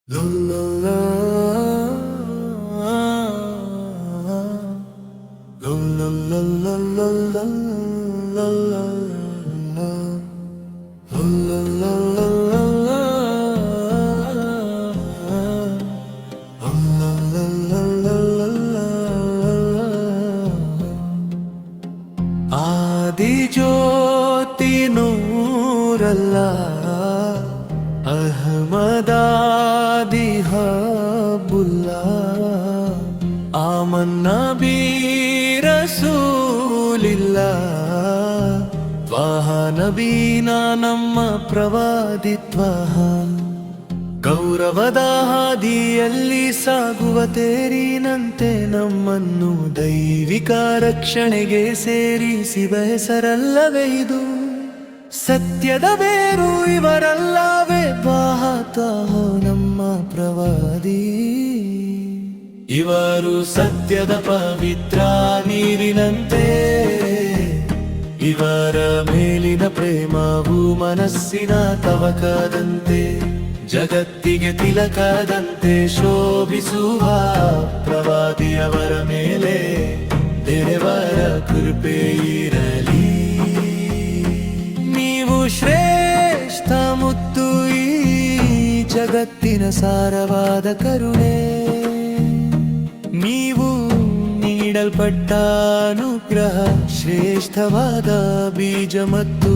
La la la la la la la la la la la ಆದಿ ಜ್ಯೋತಿ ನೂರಲ್ಲ ಅಹಮದಾದಿ ಹಬುಲ್ಲಾ ಆಮನ್ನ B ರಸೂಲಿಲ್ಲ ತ್ವಾಹ ನಬೀನ ನಮ್ಮ ಪ್ರವಾದಿತ್ವ ಗೌರವದ ಹಾದಿಯಲ್ಲಿ ಸಾಗುವ ತೇರಿನಂತೆ ನಮ್ಮನ್ನು ದೈವಿಕ ರಕ್ಷಣೆಗೆ ಸೇರಿಸಿ ಹೆಸರಲ್ಲವೇ ಇದು ಸತ್ಯದ ಬೇರು ಇವರಲ್ಲವೇ ತ್ವಾಹ ನಮ್ಮ ಪ್ರವಾದಿ ಇವರು ಸತ್ಯದ ಪವಿತ್ರ ನೀರಿನಂತೆ ಇವರ ಮೇಲಿನ ಪ್ರೇಮವು ಮನಸ್ಸಿನ ತವಕದಂತೆ ಜಗತ್ತಿಗೆ ತಿಲಕದಂತೆ ಶೋಭಿಸುವ ಪ್ರವಾದಿಯವರ ಮೇಲೆ ದೇವರ ಕೃಪೆ ಇರಲಿ ನೀವು ಶ್ರೇಷ್ಠ ಮುತ್ತು ಈ ಜಗತ್ತಿನ ಸಾರವಾದ ಕರುಣೆ ನೀವು ನೀಡಲ್ಪಟ್ಟ ಅನುಗ್ರಹ ಶ್ರೇಷ್ಠವಾದ ಬೀಜ ಮತ್ತು